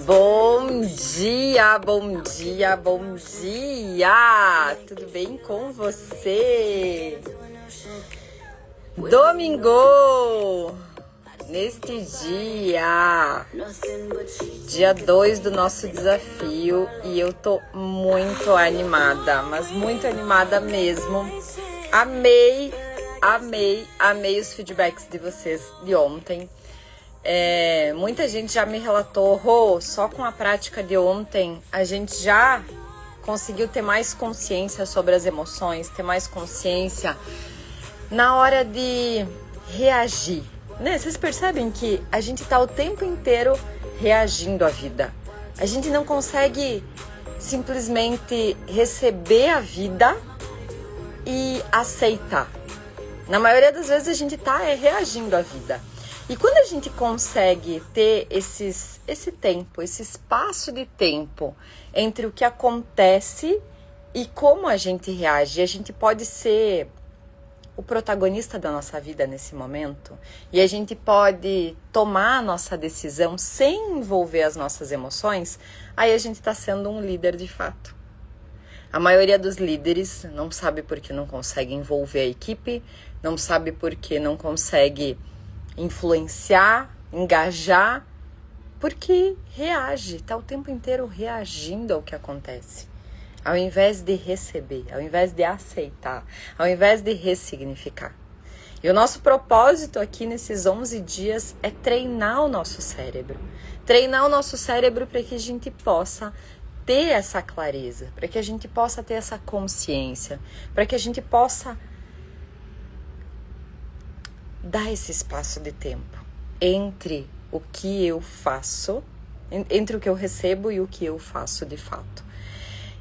Bom dia, bom dia, bom dia! Tudo bem com você? Domingo! Neste dia 2 do nosso desafio, e eu tô muito animada, mas muito animada mesmo. Amei os feedbacks de vocês de ontem. Muita gente já me relatou, só com a prática de ontem a gente já conseguiu ter mais consciência sobre as emoções, ter mais consciência na hora de reagir, né? Vocês percebem que a gente tá o tempo inteiro reagindo à vida. A gente não consegue simplesmente receber a vida e aceitar. Na maioria das vezes a gente tá reagindo à vida. E quando a gente consegue ter esse tempo, esse espaço de tempo entre o que acontece e como a gente reage, a gente pode ser o protagonista da nossa vida nesse momento, e a gente pode tomar a nossa decisão sem envolver as nossas emoções, aí a gente está sendo um líder de fato. A maioria dos líderes não sabe porque não consegue envolver a equipe, não sabe porque não consegue influenciar, engajar, porque reage, está o tempo inteiro reagindo ao que acontece. Ao invés de receber, ao invés de aceitar, ao invés de ressignificar. E o nosso propósito aqui nesses 11 dias é treinar o nosso cérebro. Treinar o nosso cérebro para que a gente possa ter essa clareza, para que a gente possa ter essa consciência, para que a gente possa dar esse espaço de tempo entre o que eu faço, entre o que eu recebo e o que eu faço de fato.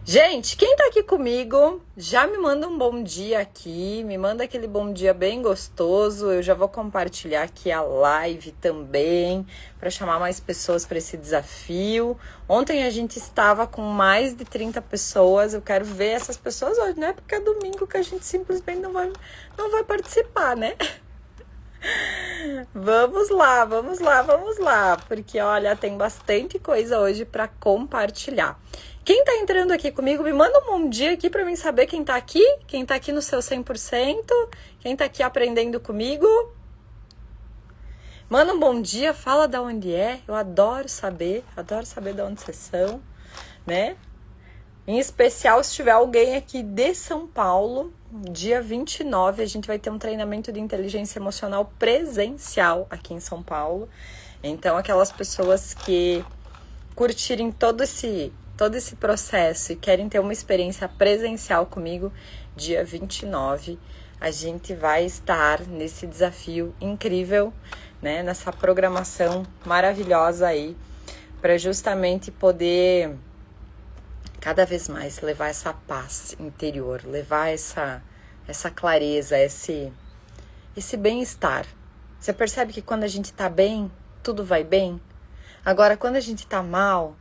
Gente, quem tá aqui comigo, já me manda um bom dia aqui, me manda aquele bom dia bem gostoso. Eu já vou compartilhar aqui a live também, para chamar mais pessoas para esse desafio. Ontem a gente estava com mais de 30 pessoas, eu quero ver essas pessoas hoje, não é porque é domingo que a gente simplesmente não vai participar, né? Vamos lá, porque olha, tem bastante coisa hoje para compartilhar. Quem tá entrando aqui comigo, me manda um bom dia aqui para mim saber quem tá aqui no seu 100%, quem tá aqui aprendendo comigo. Manda um bom dia, fala de onde é, eu adoro saber de onde vocês são, né? Em especial, se tiver alguém aqui de São Paulo, dia 29, a gente vai ter um treinamento de inteligência emocional presencial aqui em São Paulo. Então, aquelas pessoas que curtirem todo esse processo e querem ter uma experiência presencial comigo, dia 29, a gente vai estar nesse desafio incrível, né? Nessa programação maravilhosa aí, para justamente poder cada vez mais levar essa paz interior, levar essa clareza, esse bem-estar. Você percebe que quando a gente tá bem, tudo vai bem? Agora, quando a gente tá mal,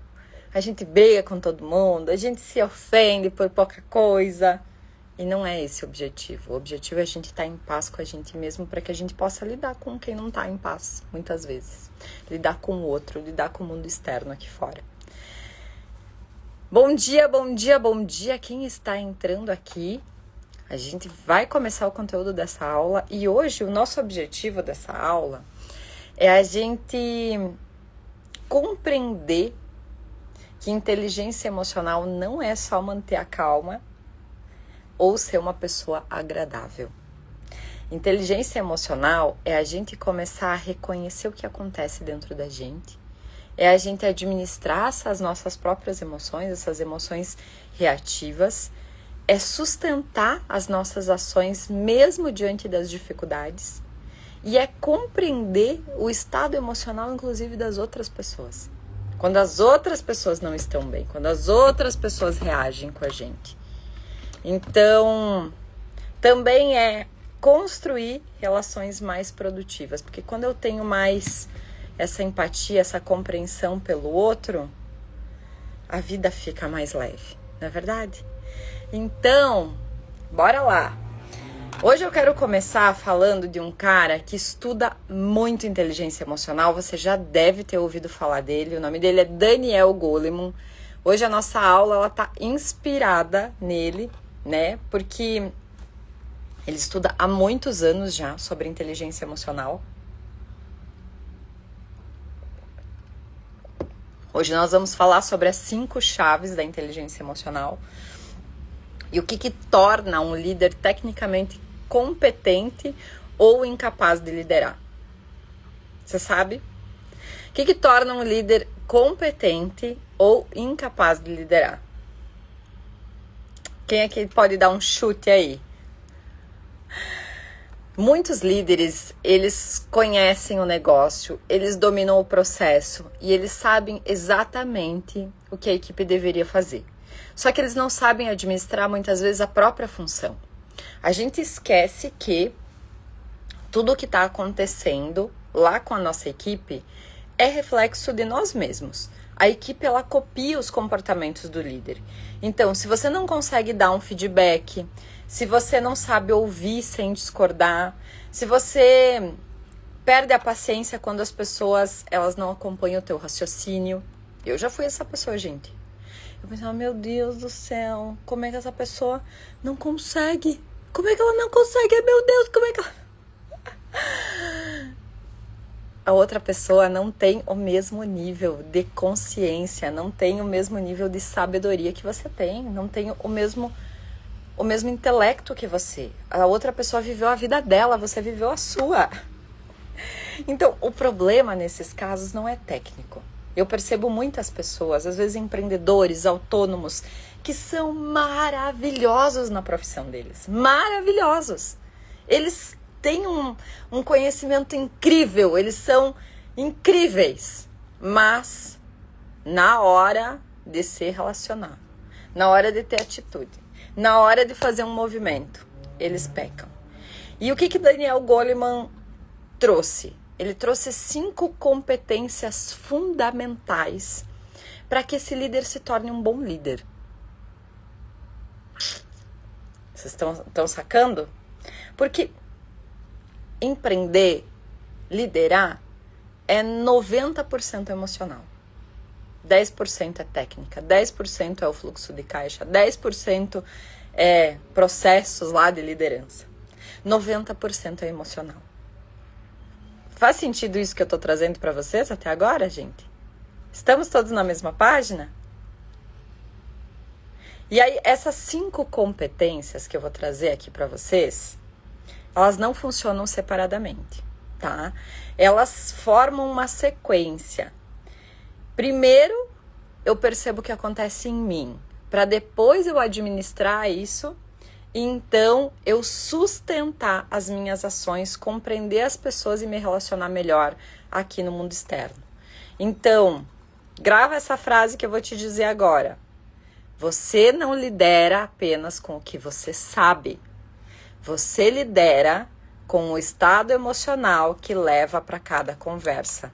a gente briga com todo mundo, a gente se ofende por pouca coisa. E não é esse o objetivo. O objetivo é a gente estar em paz com a gente mesmo, para que a gente possa lidar com quem não tá em paz, muitas vezes. Lidar com o outro, lidar com o mundo externo aqui fora. Bom dia, quem está entrando aqui. A gente vai começar o conteúdo dessa aula e hoje o nosso objetivo dessa aula é a gente compreender que inteligência emocional não é só manter a calma ou ser uma pessoa agradável. Inteligência emocional é a gente começar a reconhecer o que acontece dentro da gente, é a gente administrar essas nossas próprias emoções, essas emoções reativas, é sustentar as nossas ações mesmo diante das dificuldades e é compreender o estado emocional, inclusive, das outras pessoas. Quando as outras pessoas não estão bem, quando as outras pessoas reagem com a gente. Então, também é construir relações mais produtivas, porque quando eu tenho mais essa empatia, essa compreensão pelo outro, a vida fica mais leve, não é verdade? Então, bora lá! Hoje eu quero começar falando de um cara que estuda muito inteligência emocional. Você já deve ter ouvido falar dele. O nome dele é Daniel Goleman. Hoje a nossa aula ela tá inspirada nele, né? Porque ele estuda há muitos anos já sobre inteligência emocional. Hoje nós vamos falar sobre as 5 chaves da inteligência emocional e o que torna um líder tecnicamente competente ou incapaz de liderar. Você sabe? O que torna um líder competente ou incapaz de liderar? Quem é que pode dar um chute aí? Muitos líderes, eles conhecem o negócio, eles dominam o processo e eles sabem exatamente o que a equipe deveria fazer. Só que eles não sabem administrar muitas vezes a própria função. A gente esquece que tudo o que está acontecendo lá com a nossa equipe é reflexo de nós mesmos. A equipe, ela copia os comportamentos do líder. Então, se você não consegue dar um feedback, se você não sabe ouvir sem discordar, se você perde a paciência quando as pessoas elas não acompanham o teu raciocínio. Eu já fui essa pessoa, gente. Eu pensava, meu Deus do céu, como é que essa pessoa não consegue? Como é que ela não consegue? Meu Deus, como é que ela... A outra pessoa não tem o mesmo nível de consciência, não tem o mesmo nível de sabedoria que você tem, não tem o mesmo intelecto que você. A outra pessoa viveu a vida dela, você viveu a sua. Então, o problema nesses casos não é técnico. Eu percebo muitas pessoas, às vezes empreendedores, autônomos, que são maravilhosos na profissão deles. Maravilhosos. Eles têm um conhecimento incrível, eles são incríveis. Mas, na hora de se relacionar, na hora de ter atitude, na hora de fazer um movimento, eles pecam. E o que Daniel Goleman trouxe? Ele trouxe 5 competências fundamentais para que esse líder se torne um bom líder. Vocês estão sacando? Porque empreender, liderar, é 90% emocional. 10% é técnica, 10% é o fluxo de caixa, 10% é processos lá de liderança. 90% é emocional. Faz sentido isso que eu tô trazendo para vocês até agora, gente? Estamos todos na mesma página? E aí, essas 5 competências que eu vou trazer aqui para vocês, elas não funcionam separadamente, tá? Elas formam uma sequência. Primeiro, eu percebo o que acontece em mim, para depois eu administrar isso e então eu sustentar as minhas ações, compreender as pessoas e me relacionar melhor aqui no mundo externo. Então, grava essa frase que eu vou te dizer agora. Você não lidera apenas com o que você sabe. Você lidera com o estado emocional que leva para cada conversa.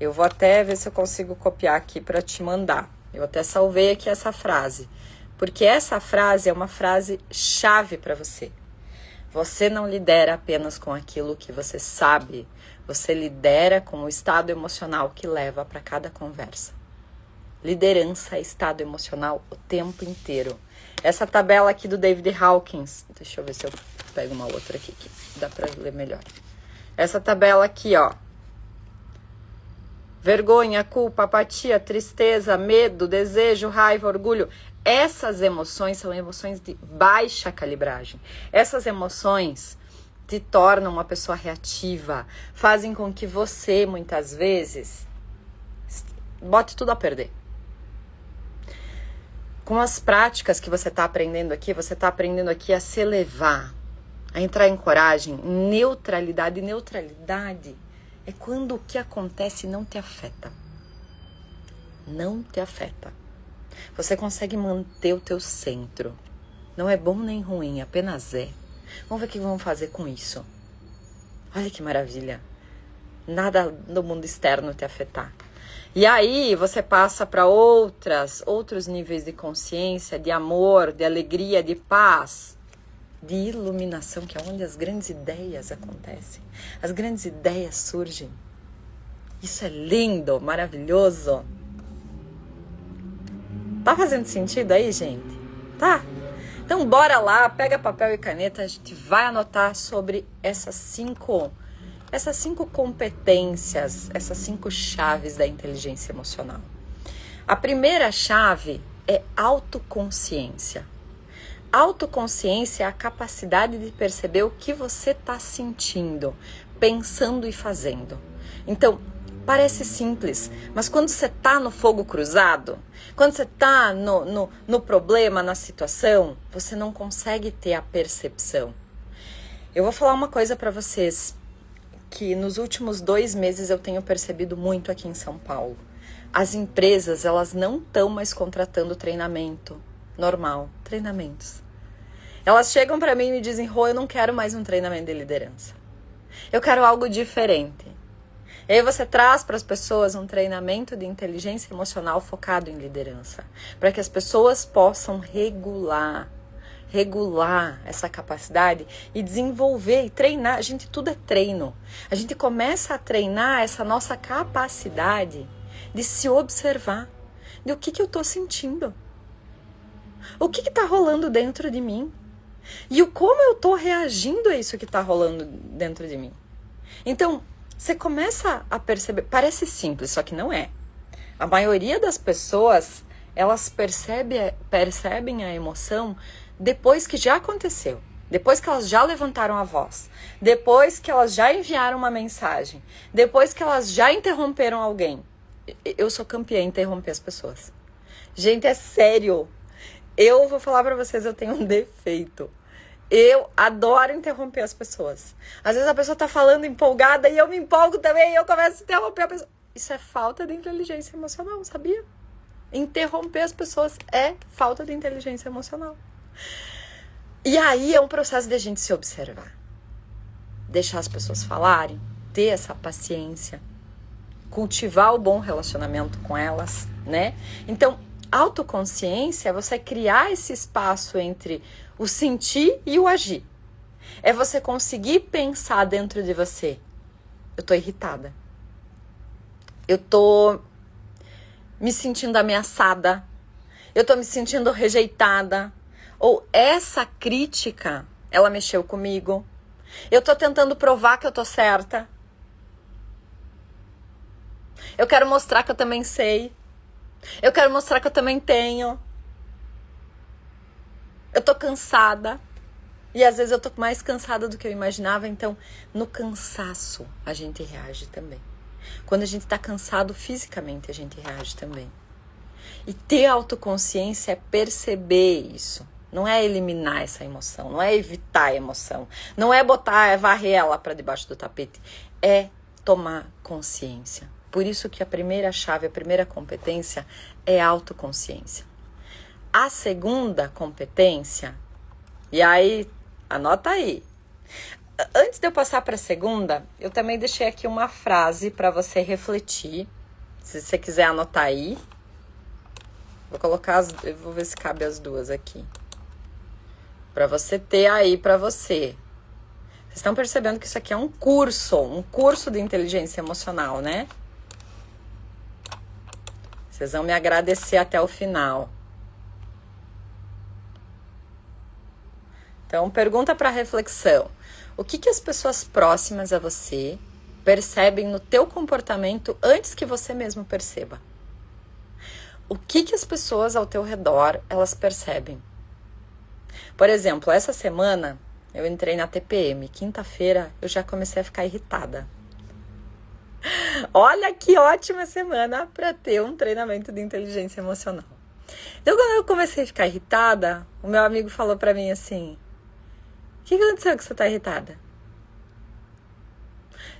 Eu vou até ver se eu consigo copiar aqui para te mandar. Eu até salvei aqui essa frase, porque essa frase é uma frase chave para você. Você não lidera apenas com aquilo que você sabe, você lidera com o estado emocional que leva para cada conversa. Liderança é estado emocional o tempo inteiro. Essa tabela aqui do David Hawkins, deixa eu ver se eu pego uma outra aqui que dá para ler melhor. Essa tabela aqui, ó. Vergonha, culpa, apatia, tristeza, medo, desejo, raiva, orgulho. Essas emoções são emoções de baixa calibragem. Essas emoções te tornam uma pessoa reativa, fazem com que você, muitas vezes, bote tudo a perder. Com as práticas que você está aprendendo aqui a se elevar, a entrar em coragem, neutralidade. E neutralidade é quando o que acontece não te afeta. Não te afeta. Você consegue manter o teu centro. Não é bom nem ruim, apenas é. Vamos ver o que vamos fazer com isso. Olha que maravilha. Nada no mundo externo te afetar. E aí você passa para outros níveis de consciência, de amor, de alegria, de paz. de iluminação, que é onde as grandes ideias acontecem. As grandes ideias surgem. Isso é lindo, maravilhoso. Tá fazendo sentido aí, gente? Tá? Então bora lá, pega papel e caneta, a gente vai anotar sobre essas cinco competências, essas 5 chaves da inteligência emocional. A primeira chave é autoconsciência. Autoconsciência é a capacidade de perceber o que você está sentindo, pensando e fazendo. Então, parece simples, mas quando você está no fogo cruzado, quando você está no problema, na situação, você não consegue ter a percepção. Eu vou falar uma coisa para vocês que nos últimos 2 meses eu tenho percebido muito aqui em São Paulo. As empresas, elas não estão mais contratando treinamento normal, treinamentos. Elas chegam para mim e me dizem, Rô, eu não quero mais um treinamento de liderança. Eu quero algo diferente. E aí você traz para as pessoas um treinamento de inteligência emocional focado em liderança, para que as pessoas possam regular essa capacidade e desenvolver e treinar. Gente, tudo é treino. A gente começa a treinar essa nossa capacidade de se observar, de o que eu estou sentindo, o que está rolando dentro de mim e como eu estou reagindo a isso que está rolando dentro de mim. Então, você começa a perceber, parece simples, só que não é. A maioria das pessoas, elas percebem a emoção depois que já aconteceu, depois que elas já levantaram a voz, depois que elas já enviaram uma mensagem, depois que elas já interromperam alguém. Eu sou campeã em interromper as pessoas. Gente, é sério. Eu vou falar pra vocês, eu tenho um defeito. Eu adoro interromper as pessoas. Às vezes a pessoa tá falando empolgada e eu me empolgo também e eu começo a interromper a pessoa. Isso é falta de inteligência emocional, sabia? Interromper as pessoas é falta de inteligência emocional. E aí é um processo de a gente se observar. Deixar as pessoas falarem, ter essa paciência, cultivar o bom relacionamento com elas, né? Então, autoconsciência é você criar esse espaço entre o sentir e o agir. É você conseguir pensar dentro de você. Eu tô irritada. Eu tô me sentindo ameaçada. Eu tô me sentindo rejeitada. Ou essa crítica, ela mexeu comigo. Eu tô tentando provar que eu tô certa. Eu quero mostrar que eu também sei. Eu quero mostrar que eu também tenho. Eu tô cansada. E às vezes eu tô mais cansada do que eu imaginava. Então, no cansaço, a gente reage também. Quando a gente tá cansado fisicamente, a gente reage também. E ter autoconsciência é perceber isso. Não é eliminar essa emoção. Não é evitar a emoção. Não é varrer ela para debaixo do tapete. É tomar consciência. Por isso que a primeira chave, a primeira competência é a autoconsciência. A segunda competência, e aí, anota aí. Antes de eu passar para a segunda, eu também deixei aqui uma frase para você refletir. Se você quiser anotar aí. Vou colocar, eu vou ver se cabe as duas aqui. Para você ter aí para você. Vocês estão percebendo que isso aqui é um curso de inteligência emocional, né? Vocês vão me agradecer até o final. Então, pergunta para reflexão. O que as pessoas próximas a você percebem no teu comportamento antes que você mesmo perceba? O que as pessoas ao teu redor, elas percebem? Por exemplo, essa semana eu entrei na TPM. Quinta-feira eu já comecei a ficar irritada. Olha que ótima semana para ter um treinamento de inteligência emocional. Então, quando eu comecei a ficar irritada, o meu amigo falou para mim assim: o que aconteceu que você tá irritada?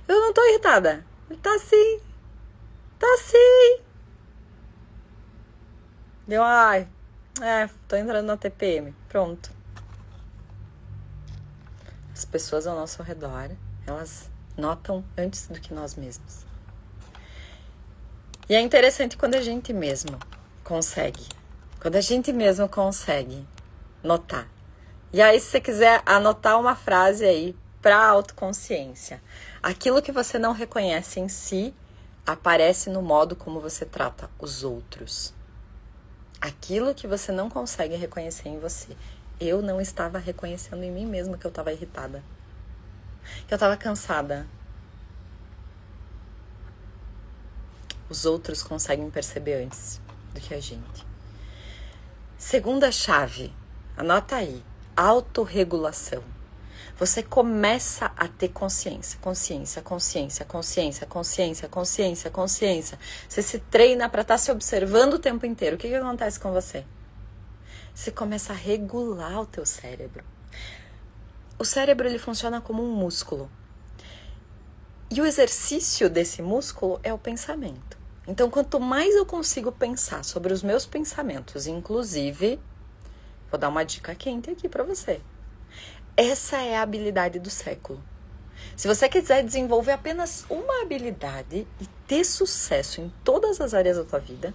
Eu não tô irritada. Ele tá assim. Tá assim. Deu, tô entrando na TPM. Pronto. As pessoas ao nosso redor, elas notam antes do que nós mesmos. E é interessante quando a gente mesmo consegue. Quando a gente mesmo consegue notar. E aí, se você quiser anotar uma frase aí para autoconsciência. Aquilo que você não reconhece em si aparece no modo como você trata os outros. Aquilo que você não consegue reconhecer em você. Eu não estava reconhecendo em mim mesma que eu estava irritada. Que eu estava cansada. Os outros conseguem perceber antes do que a gente. Segunda chave, anota aí, autorregulação. Você começa a ter consciência. Você se treina para estar se observando o tempo inteiro. O que acontece com você? Você começa a regular o teu cérebro. O cérebro, ele funciona como um músculo. E o exercício desse músculo é o pensamento. Então, quanto mais eu consigo pensar sobre os meus pensamentos, inclusive, vou dar uma dica quente aqui para você. Essa é a habilidade do século. Se você quiser desenvolver apenas uma habilidade e ter sucesso em todas as áreas da tua vida,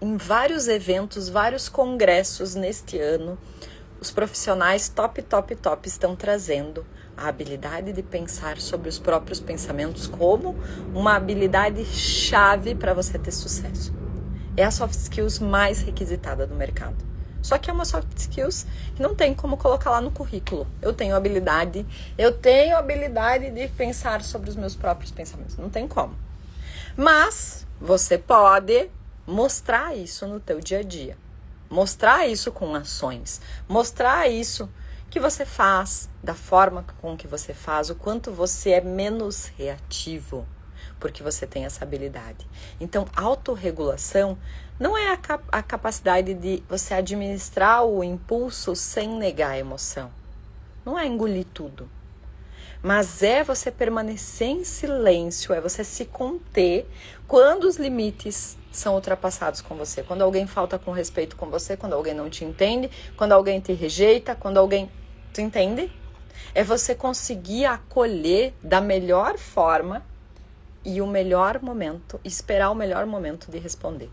em vários eventos, vários congressos neste ano, os profissionais top estão trazendo a habilidade de pensar sobre os próprios pensamentos como uma habilidade chave para você ter sucesso. É a soft skills mais requisitada do mercado. Só que é uma soft skills que não tem como colocar lá no currículo. Eu tenho habilidade de pensar sobre os meus próprios pensamentos. Não tem como. Mas você pode mostrar isso no teu dia a dia. Mostrar isso com ações. Mostrar isso que você faz, da forma com que você faz, o quanto você é menos reativo, porque você tem essa habilidade. Então, autorregulação não é a capacidade de você administrar o impulso sem negar a emoção. Não é engolir tudo. Mas é você permanecer em silêncio, é você se conter quando os limites são ultrapassados com você. Quando alguém falta com respeito com você, quando alguém não te entende, quando alguém te rejeita, quando alguém... Tu entende? É você conseguir acolher da melhor forma e o melhor momento, esperar o melhor momento de responder.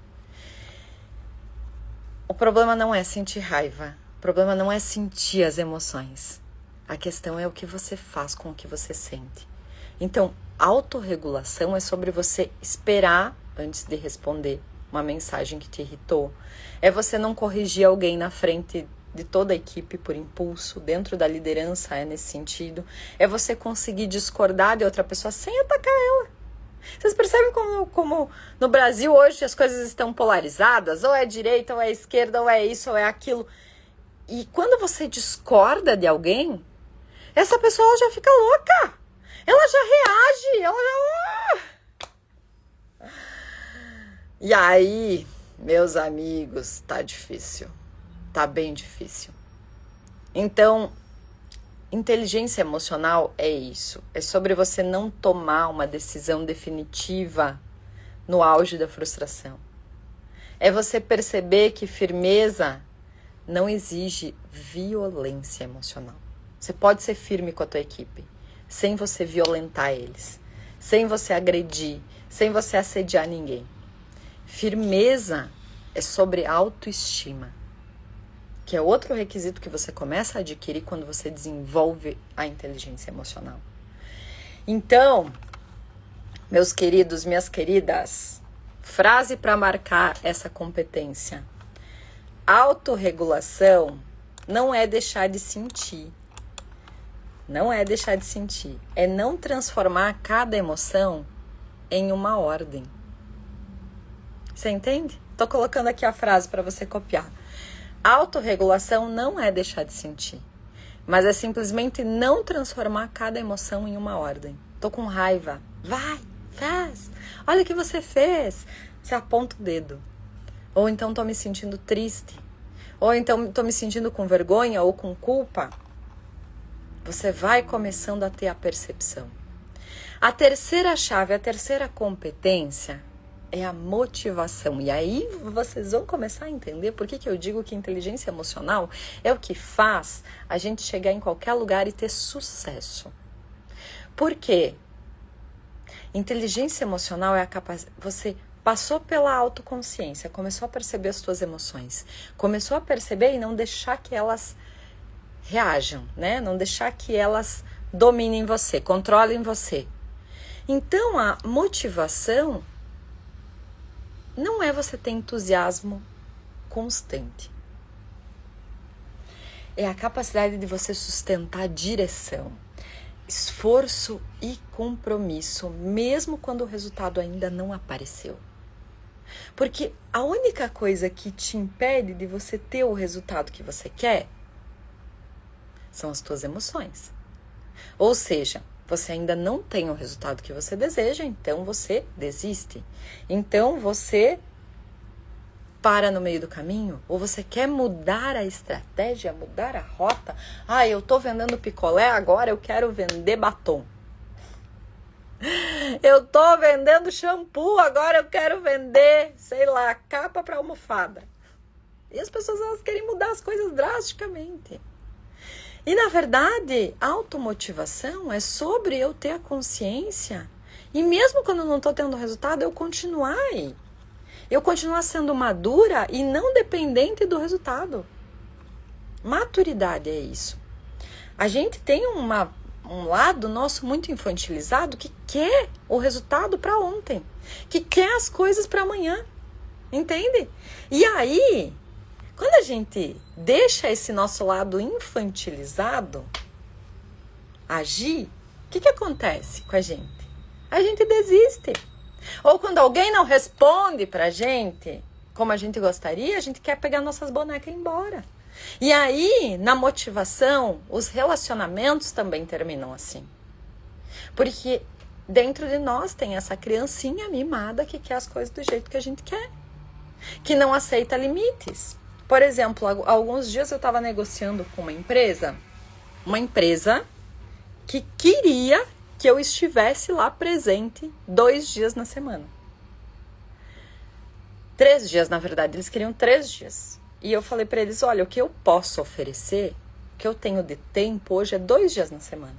O problema não é sentir raiva, o problema não é sentir as emoções. A questão é o que você faz com o que você sente. Então, autorregulação é sobre você esperar antes de responder uma mensagem que te irritou. É você não corrigir alguém na frente de toda a equipe por impulso, dentro da liderança é nesse sentido. É você conseguir discordar de outra pessoa sem atacar ela. Vocês percebem como no Brasil hoje as coisas estão polarizadas? Ou é direita, ou é esquerda, ou é isso, ou é aquilo. E quando você discorda de alguém, essa pessoa já fica louca. Ela já reage, ela já... E aí, meus amigos, tá difícil. Tá bem difícil. Então, inteligência emocional é isso. É sobre você não tomar uma decisão definitiva no auge da frustração. É você perceber que firmeza não exige violência emocional. Você pode ser firme com a tua equipe, sem você violentar eles, sem você agredir, sem você assediar ninguém. Firmeza é sobre autoestima, que é outro requisito que você começa a adquirir quando você desenvolve a inteligência emocional. Então, meus queridos, minhas queridas, frase para marcar essa competência. Autorregulação não é deixar de sentir. Não é deixar de sentir. É não transformar cada emoção em uma ordem. Você entende? Tô colocando aqui a frase para você copiar. Autorregulação não é deixar de sentir, mas é simplesmente não transformar cada emoção em uma ordem. Tô com raiva. Vai, faz. Olha o que você fez. Você aponta o dedo. Ou então tô me sentindo triste. Ou então tô me sentindo com vergonha ou com culpa. Você vai começando a ter a percepção. A terceira chave, a terceira competência é a motivação. E aí vocês vão começar a entender por que eu digo que inteligência emocional é o que faz a gente chegar em qualquer lugar e ter sucesso. Por quê? Inteligência emocional é a capacidade... Você passou pela autoconsciência, começou a perceber as suas emoções, começou a perceber e não deixar que elas reajam, né? Não deixar que elas dominem você, controlem você. Então, a motivação não é você ter entusiasmo constante. É a capacidade de você sustentar direção, esforço e compromisso, mesmo quando o resultado ainda não apareceu. Porque a única coisa que te impede de você ter o resultado que você quer são as tuas emoções. Ou seja, você ainda não tem o resultado que você deseja, então você desiste. Então você para no meio do caminho, ou você quer mudar a estratégia, mudar a rota. Ah, eu tô vendendo picolé, agora eu quero vender batom. Eu tô vendendo shampoo, agora eu quero vender, sei lá, capa para almofada. E as pessoas, elas querem mudar as coisas drasticamente. E na verdade, a automotivação é sobre eu ter a consciência e mesmo quando eu não tô tendo resultado, eu continuar aí. Eu continuar sendo madura e não dependente do resultado. Maturidade é isso. A gente tem um lado nosso muito infantilizado que quer o resultado para ontem, que quer as coisas para amanhã, entende? E aí, quando a gente deixa esse nosso lado infantilizado agir, o que acontece com a gente? A gente desiste. Ou quando alguém não responde pra gente como a gente gostaria, a gente quer pegar nossas bonecas e ir embora. E aí, na motivação, os relacionamentos também terminam assim. Porque dentro de nós tem essa criancinha mimada que quer as coisas do jeito que a gente quer. Que não aceita limites. Por exemplo, há alguns dias eu estava negociando com uma empresa que queria que eu estivesse lá presente 2 dias na semana. 3 dias, na verdade, eles queriam 3 dias. E eu falei para eles, olha, o que eu posso oferecer, o que eu tenho de tempo hoje é 2 dias na semana.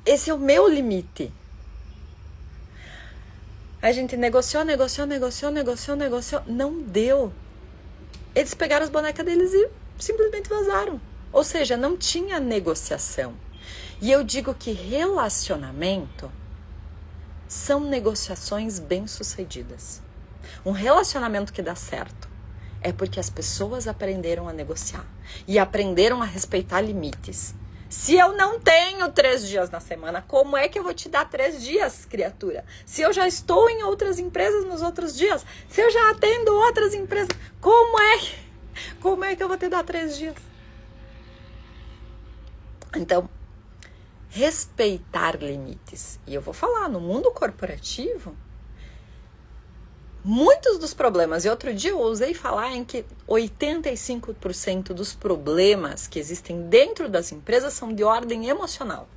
Esse é o meu limite. A gente negociou, não deu. Eles pegaram as bonecas deles e simplesmente vazaram. Ou seja, não tinha negociação. E eu digo que relacionamento são negociações bem-sucedidas. Um relacionamento que dá certo é porque as pessoas aprenderam a negociar e aprenderam a respeitar limites. Se eu não tenho 3 dias na semana, como é que eu vou te dar 3 dias, criatura? Se eu já estou em outras empresas nos outros dias, se eu já atendo outras empresas, como é que eu vou te dar 3 dias? Então, respeitar limites. E eu vou falar, no mundo corporativo, muitos dos problemas, e outro dia eu ousei falar em que 85% dos problemas que existem dentro das empresas são de ordem emocional.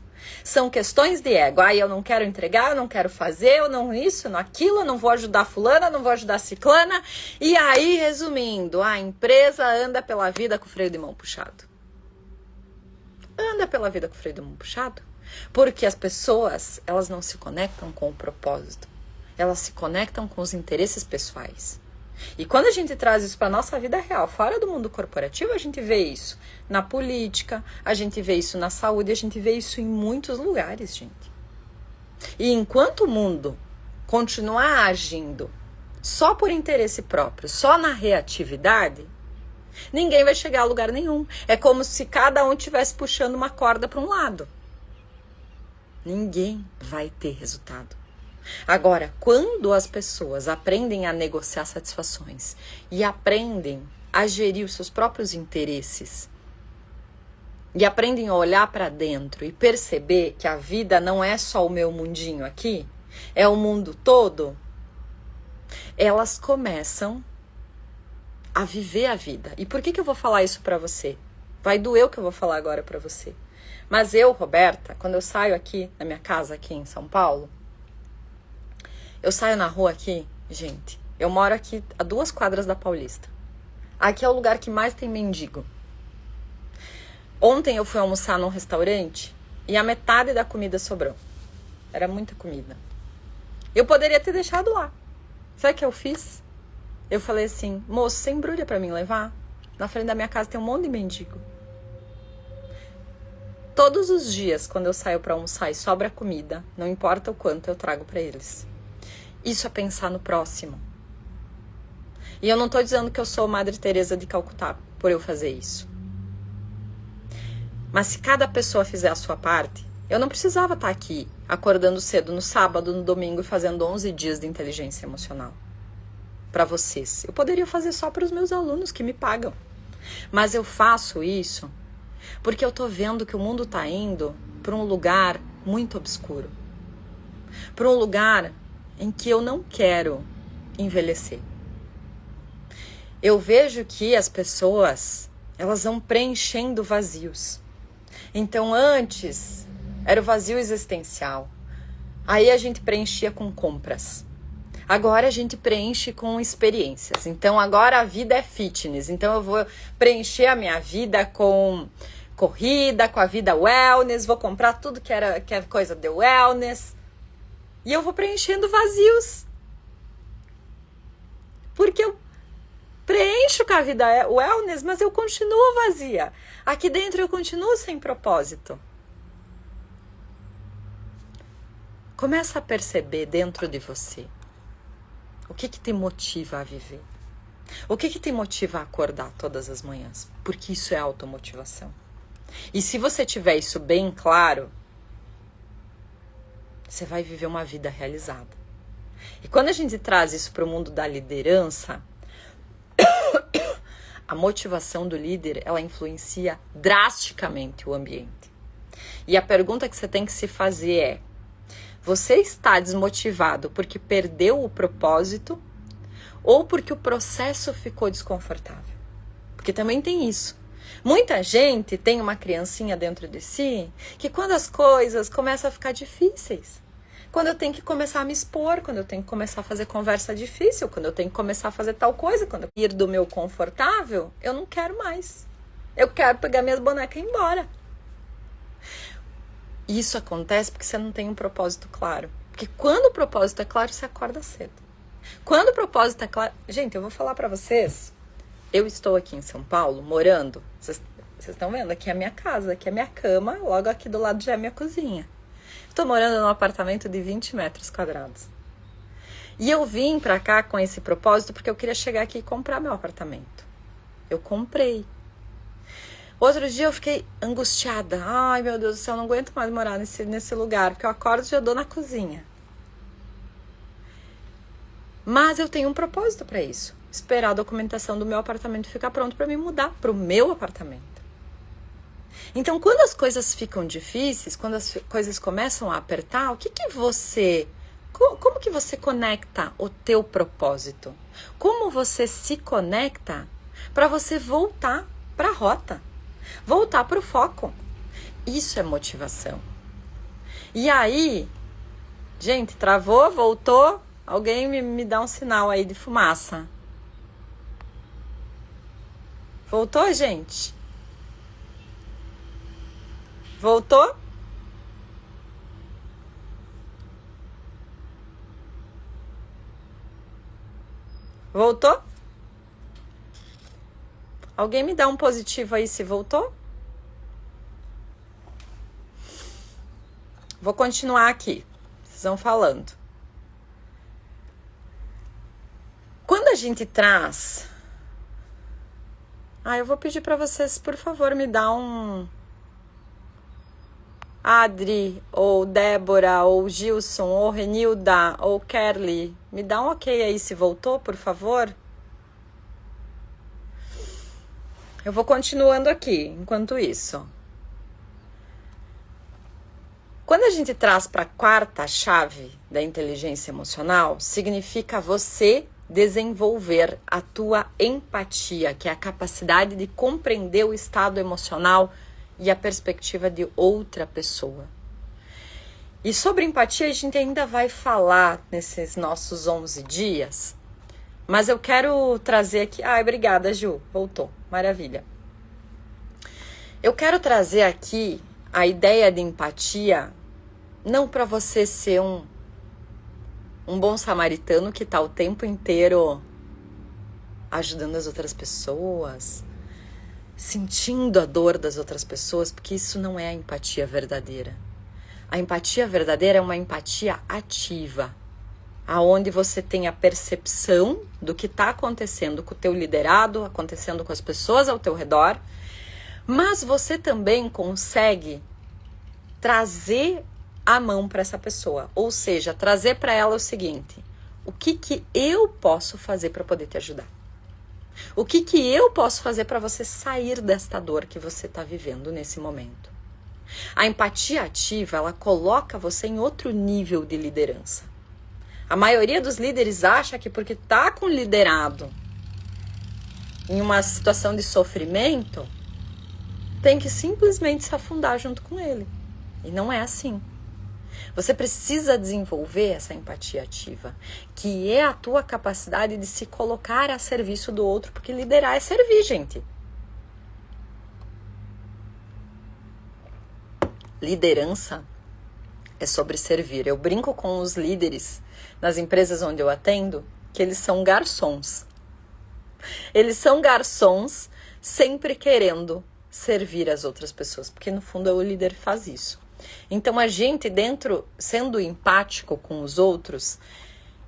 São questões de ego. Eu não quero entregar, eu não quero fazer, eu não isso, não aquilo, eu não vou ajudar fulana, não vou ajudar ciclana. E aí, resumindo, a empresa anda pela vida com o freio de mão puxado. Anda pela vida com o freio de mão puxado, porque as pessoas, elas não se conectam com o propósito, elas se conectam com os interesses pessoais. E quando a gente traz isso para a nossa vida real, fora do mundo corporativo, a gente vê isso na política, a gente vê isso na saúde, a gente vê isso em muitos lugares, gente. E enquanto o mundo continuar agindo só por interesse próprio, só na reatividade, ninguém vai chegar a lugar nenhum. É como se cada um estivesse puxando uma corda para um lado. Ninguém vai ter resultado. Agora, quando as pessoas aprendem a negociar satisfações e aprendem a gerir os seus próprios interesses e aprendem a olhar para dentro e perceber que a vida não é só o meu mundinho aqui, é o mundo todo, elas começam a viver a vida. E por que eu vou falar isso pra você? Vai doer o que eu vou falar agora pra você. Mas eu, Roberta, quando eu saio aqui na minha casa aqui em São Paulo, eu saio na rua aqui, gente, eu moro aqui a 2 quadras da Paulista. Aqui é o lugar que mais tem mendigo. Ontem eu fui almoçar num restaurante e a metade da comida sobrou. Era muita comida. Eu poderia ter deixado lá. Sabe o que eu fiz? Eu falei assim, moço, você embrulha pra mim levar? Na frente da minha casa tem um monte de mendigo. Todos os dias, quando eu saio para almoçar e sobra comida, não importa o quanto, eu trago para eles. Isso é pensar no próximo. E eu não tô dizendo que eu sou Madre Teresa de Calcutá por eu fazer isso. Mas se cada pessoa fizer a sua parte, eu não precisava estar aqui acordando cedo no sábado, no domingo e fazendo 11 dias de inteligência emocional para vocês. Eu poderia fazer só para os meus alunos que me pagam. Mas eu faço isso porque eu tô vendo que o mundo tá indo para um lugar muito obscuro. Para um lugar em que eu não quero envelhecer. Eu vejo que as pessoas, elas vão preenchendo vazios. Então antes era o vazio existencial. Aí a gente preenchia com compras. Agora a gente preenche com experiências. Então agora a vida é fitness. Então eu vou preencher a minha vida com corrida, com a vida wellness. Vou comprar tudo que é coisa de wellness. E eu vou preenchendo vazios. Porque eu preencho com a vida wellness, mas eu continuo vazia. Aqui dentro eu continuo sem propósito. Começa a perceber dentro de você o que te motiva a viver. O que te motiva a acordar todas as manhãs? Porque isso é automotivação. E se você tiver isso bem claro, você vai viver uma vida realizada. E quando a gente traz isso para o mundo da liderança, a motivação do líder, ela influencia drasticamente o ambiente. E a pergunta que você tem que se fazer é: você está desmotivado porque perdeu o propósito ou porque o processo ficou desconfortável? Porque também tem isso. Muita gente tem uma criancinha dentro de si que quando as coisas começam a ficar difíceis, quando eu tenho que começar a me expor, quando eu tenho que começar a fazer conversa difícil, quando eu tenho que começar a fazer tal coisa, quando eu ir do meu confortável, eu não quero mais. Eu quero pegar minhas bonecas e ir embora. Isso acontece porque você não tem um propósito claro. Porque quando o propósito é claro, você acorda cedo. Quando o propósito é claro... Gente, eu vou falar pra vocês. Eu estou aqui em São Paulo, morando. Vocês estão vendo? Aqui é a minha casa, aqui é a minha cama. Logo aqui do lado já é a minha cozinha. Estou morando num apartamento de 20 metros quadrados. E eu vim pra cá com esse propósito porque eu queria chegar aqui e comprar meu apartamento. Eu comprei. Outro dia eu fiquei angustiada. Ai, meu Deus do céu, eu não aguento mais morar nesse lugar, porque eu acordo e já dou na cozinha. Mas eu tenho um propósito para isso. Esperar a documentação do meu apartamento ficar pronto para me mudar para o meu apartamento. Então, quando as coisas ficam difíceis, quando as coisas começam a apertar, como que você conecta o teu propósito? Como você se conecta para você voltar para a rota? Voltar para o foco. Isso é motivação. E aí, gente, travou, voltou? Alguém me dá um sinal aí de fumaça. Voltou, gente? Voltou? Voltou? Alguém me dá um positivo aí se voltou? Vou continuar aqui. Vocês vão falando. Quando a gente traz... eu vou pedir para vocês, por favor, me dar um... Adri, ou Débora, ou Gilson, ou Renilda, ou Kerly. Me dá um ok aí se voltou, por favor. Eu vou continuando aqui, enquanto isso. Quando a gente traz para a quarta chave da inteligência emocional, significa você desenvolver a tua empatia, que é a capacidade de compreender o estado emocional e a perspectiva de outra pessoa. E sobre empatia a gente ainda vai falar nesses nossos 11 dias, mas eu quero trazer aqui... obrigada, Ju, voltou, maravilha. Eu quero trazer aqui a ideia de empatia, não para você ser um bom samaritano que está o tempo inteiro ajudando as outras pessoas, sentindo a dor das outras pessoas, porque isso não é a empatia verdadeira. A empatia verdadeira é uma empatia ativa, aonde você tem a percepção do que está acontecendo com o teu liderado, acontecendo com as pessoas ao teu redor, mas você também consegue trazer a mão para essa pessoa, ou seja, trazer para ela o seguinte: o que eu posso fazer para poder te ajudar? O que eu posso fazer para você sair desta dor que você está vivendo nesse momento? A empatia ativa, ela coloca você em outro nível de liderança. A maioria dos líderes acha que porque está com o liderado em uma situação de sofrimento, tem que simplesmente se afundar junto com ele. E não é assim. Você precisa desenvolver essa empatia ativa, que é a tua capacidade de se colocar a serviço do outro, porque liderar é servir, gente. Liderança é sobre servir. Eu brinco com os líderes nas empresas onde eu atendo que eles são garçons. Eles são garçons sempre querendo servir as outras pessoas, porque no fundo o líder faz isso. Então a gente dentro, sendo empático com os outros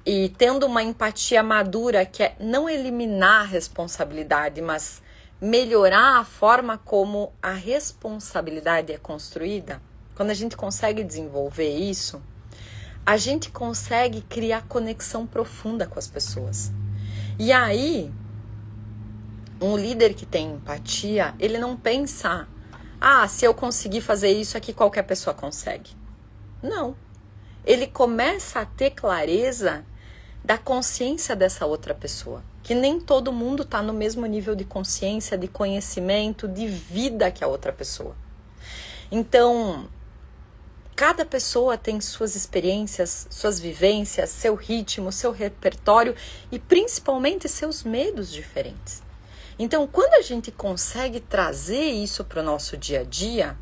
e tendo uma empatia madura, que é não eliminar a responsabilidade, mas melhorar a forma como a responsabilidade é construída, quando a gente consegue desenvolver isso, a gente consegue criar conexão profunda com as pessoas. E aí, um líder que tem empatia, ele não pensa: se eu conseguir fazer isso aqui, qualquer pessoa consegue. Não. Ele começa a ter clareza da consciência dessa outra pessoa. Que nem todo mundo está no mesmo nível de consciência, de conhecimento, de vida que a outra pessoa. Então, cada pessoa tem suas experiências, suas vivências, seu ritmo, seu repertório e principalmente seus medos diferentes. Então, quando a gente consegue trazer isso para o nosso dia a dia,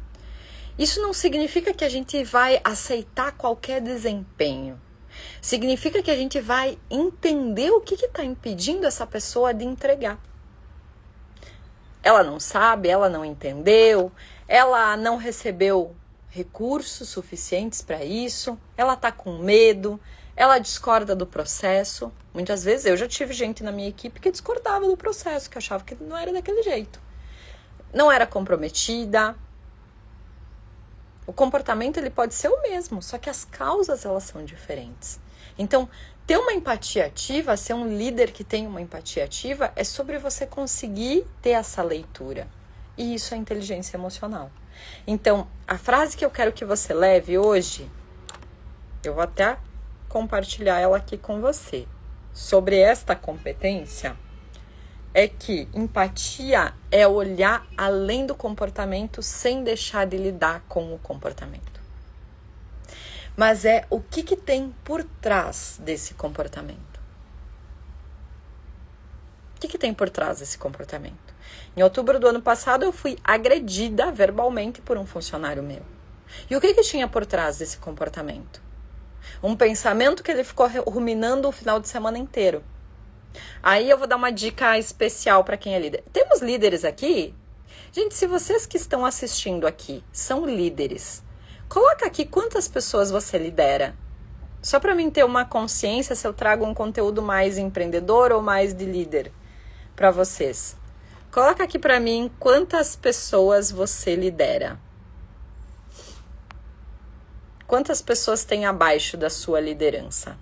isso não significa que a gente vai aceitar qualquer desempenho. Significa que a gente vai entender o que está impedindo essa pessoa de entregar. Ela não sabe, ela não entendeu, ela não recebeu recursos suficientes para isso, ela está com medo, ela discorda do processo. Muitas vezes eu já tive gente na minha equipe que discordava do processo, que achava que não era daquele jeito. Não era comprometida. O comportamento ele pode ser o mesmo, só que as causas elas são diferentes. Então, ter uma empatia ativa, ser um líder que tem uma empatia ativa, é sobre você conseguir ter essa leitura. E isso é inteligência emocional. Então, a frase que eu quero que você leve hoje, eu vou até compartilhar ela aqui com você, sobre esta competência, é que empatia é olhar além do comportamento sem deixar de lidar com o comportamento. Mas é o que tem por trás desse comportamento. O que tem por trás desse comportamento? Em outubro do ano passado, eu fui agredida verbalmente por um funcionário meu. E o que tinha por trás desse comportamento? Um pensamento que ele ficou ruminando o final de semana inteiro. Aí eu vou dar uma dica especial para quem é líder. Temos líderes aqui? Gente, se vocês que estão assistindo aqui são líderes, coloca aqui quantas pessoas você lidera. Só para mim ter uma consciência se eu trago um conteúdo mais empreendedor ou mais de líder para vocês. Coloca aqui para mim quantas pessoas você lidera. Quantas pessoas tem abaixo da sua liderança?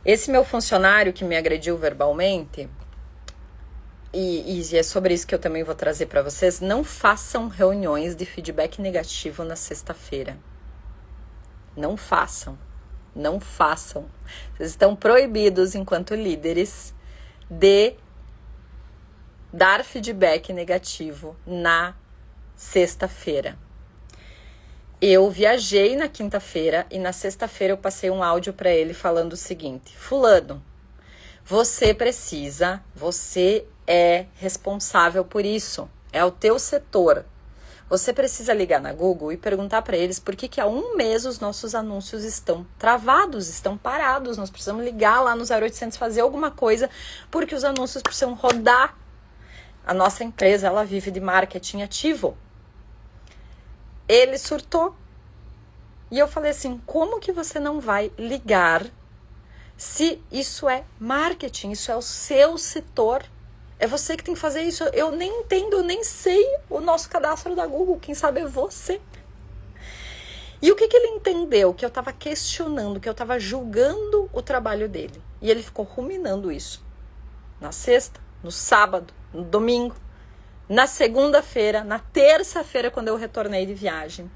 Esse meu funcionário que me agrediu verbalmente, e é sobre isso que eu também vou trazer para vocês, não façam reuniões de feedback negativo na sexta-feira. Não façam. Não façam. Vocês estão proibidos, enquanto líderes, de dar feedback negativo na sexta-feira. Eu viajei na quinta-feira e na sexta-feira eu passei um áudio para ele falando o seguinte: fulano, você é responsável por isso, é o teu setor. Você precisa ligar na Google e perguntar para eles por que há 1 mês os nossos anúncios estão travados, estão parados. Nós precisamos ligar lá no 0800 fazer alguma coisa, porque os anúncios precisam rodar. A nossa empresa, ela vive de marketing ativo. Ele surtou. E eu falei assim, como que você não vai ligar se isso é marketing, isso é o seu setor? É você que tem que fazer isso. Eu nem entendo, eu nem sei o nosso cadastro da Google. Quem sabe é você. E o que ele entendeu? Que eu estava questionando, que eu estava julgando o trabalho dele. E ele ficou ruminando isso. Na sexta, no sábado, no domingo, na segunda-feira, na terça-feira, quando eu retornei de viagem.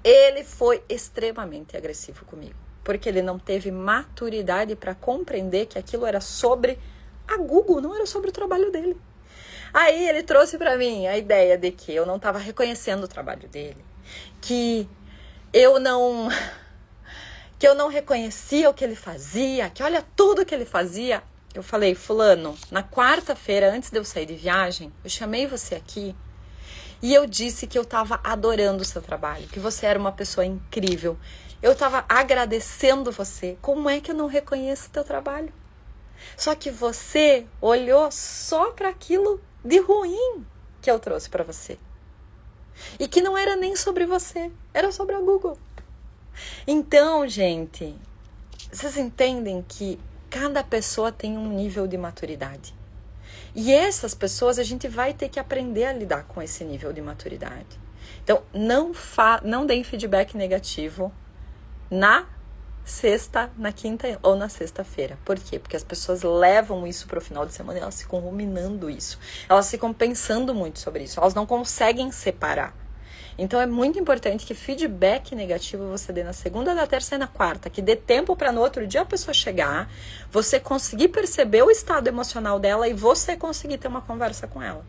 Ele foi extremamente agressivo comigo. Porque ele não teve maturidade para compreender que aquilo era sobre a Google, não era sobre o trabalho dele. Aí ele trouxe para mim a ideia de que eu não estava reconhecendo o trabalho dele, que eu não reconhecia o que ele fazia, que olha tudo que ele fazia. Eu falei, fulano, na quarta-feira, antes de eu sair de viagem, eu chamei você aqui e eu disse que eu estava adorando o seu trabalho, que você era uma pessoa incrível. Eu estava agradecendo você. Como é que eu não reconheço o teu trabalho? Só que você olhou só para aquilo de ruim que eu trouxe para você. E que não era nem sobre você, era sobre a Google. Então, gente, vocês entendem que cada pessoa tem um nível de maturidade. E essas pessoas a gente vai ter que aprender a lidar com esse nível de maturidade. Então, não deem feedback negativo na sexta, na quinta ou na sexta-feira. Por quê? Porque as pessoas levam isso para o final de semana e elas ficam ruminando isso. Elas ficam pensando muito sobre isso. Elas não conseguem separar. Então é muito importante que feedback negativo você dê na segunda, na terça e na quarta. Que dê tempo para no outro dia a pessoa chegar, você conseguir perceber o estado emocional dela e você conseguir ter uma conversa com ela.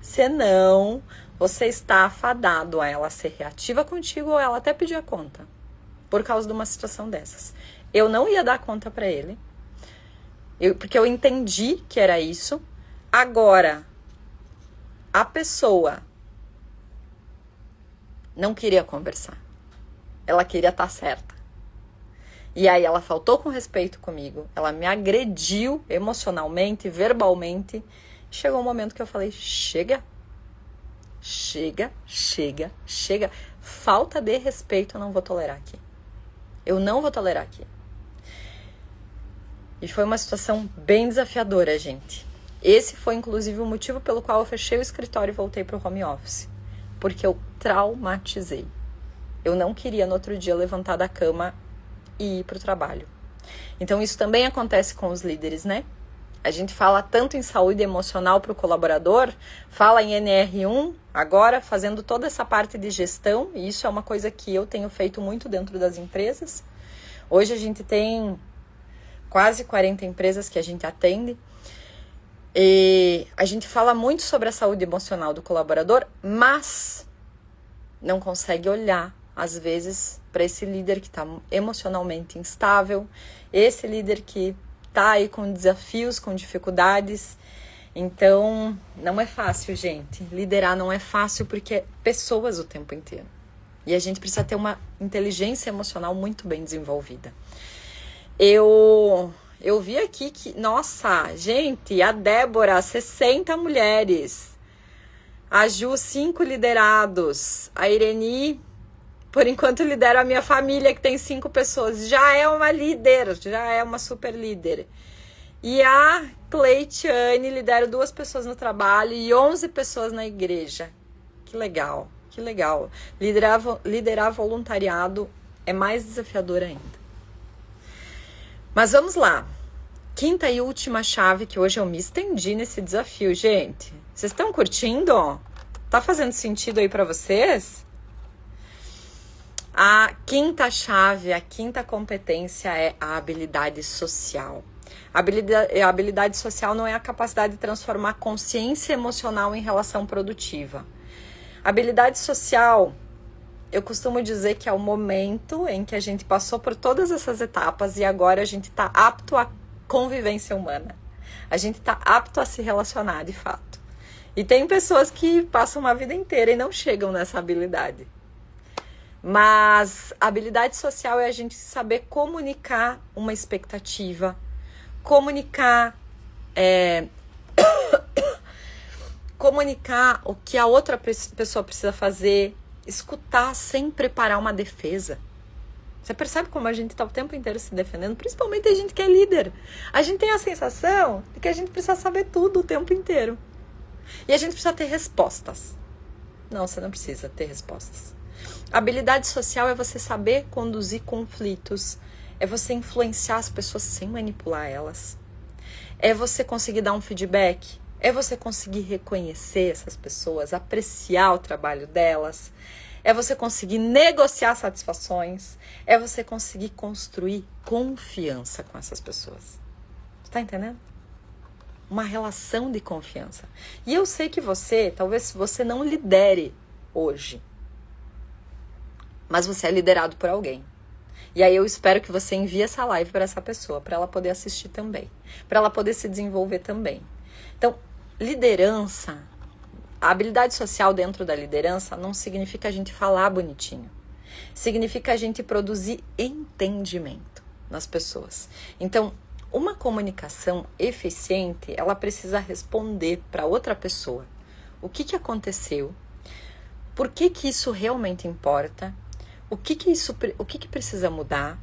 Senão, você está afadado a ela ser reativa contigo ou ela até pedir a conta. Por causa de uma situação dessas. Eu não ia dar conta para ele. Porque eu entendi que era isso. Agora, a pessoa não queria conversar. Ela queria estar certa. E aí ela faltou com respeito comigo. Ela me agrediu emocionalmente, verbalmente. Chegou um momento que eu falei, chega. Chega, chega, chega. Falta de respeito eu não vou tolerar aqui. Eu não vou tolerar aqui. E foi uma situação bem desafiadora, gente. Esse foi, inclusive, o motivo pelo qual eu fechei o escritório e voltei para o home office. Porque eu traumatizei. Eu não queria, no outro dia, levantar da cama e ir para o trabalho. Então, isso também acontece com os líderes, né? A gente fala tanto em saúde emocional para o colaborador, fala em NR1, agora fazendo toda essa parte de gestão, e isso é uma coisa que eu tenho feito muito dentro das empresas. Hoje a gente tem quase 40 empresas que a gente atende, e a gente fala muito sobre a saúde emocional do colaborador, mas não consegue olhar, às vezes, para esse líder que está emocionalmente instável, esse líder que tá aí com desafios, com dificuldades. Então, não é fácil, gente. Liderar não é fácil porque é pessoas o tempo inteiro. E a gente precisa ter uma inteligência emocional muito bem desenvolvida. Eu vi aqui que, nossa, gente, a Débora, 60 mulheres. A Ju, 5 liderados. A Ireni, por enquanto, lidera a minha família, que tem 5 pessoas. Já é uma líder, já é uma super líder. E a Cleitiane lidera 2 pessoas no trabalho e 11 pessoas na igreja. Que legal, que legal. Liderar voluntariado é mais desafiador ainda. Mas vamos lá. Quinta e última chave, que hoje eu me estendi nesse desafio, gente. Vocês estão curtindo? Tá fazendo sentido aí pra vocês? A quinta chave, a quinta competência é a habilidade social. A habilidade social não é a capacidade de transformar consciência emocional em relação produtiva. A habilidade social, eu costumo dizer que é o momento em que a gente passou por todas essas etapas e agora a gente está apto à convivência humana. A gente está apto a se relacionar, de fato. E tem pessoas que passam uma vida inteira e não chegam nessa habilidade. Mas a habilidade social é a gente saber comunicar uma expectativa, comunicar o que a outra pessoa precisa fazer, escutar sem preparar uma defesa. Você percebe como a gente está o tempo inteiro se defendendo? Principalmente a gente que é líder. A gente tem a sensação de que a gente precisa saber tudo o tempo inteiro. E a gente precisa ter respostas. Não, você não precisa ter respostas. A habilidade social é você saber conduzir conflitos. É você influenciar as pessoas sem manipular elas. É você conseguir dar um feedback. É você conseguir reconhecer essas pessoas, apreciar o trabalho delas. É você conseguir negociar satisfações. É você conseguir construir confiança com essas pessoas. Tá entendendo? Uma relação de confiança. E eu sei que talvez você não lidere hoje, mas você é liderado por alguém. E aí eu espero que você envie essa live para essa pessoa, para ela poder assistir também, para ela poder se desenvolver também. Então, liderança, a habilidade social dentro da liderança não significa a gente falar bonitinho. Significa a gente produzir entendimento nas pessoas. Então, uma comunicação eficiente, ela precisa responder para outra pessoa o que aconteceu, por que isso realmente importa, o que precisa mudar,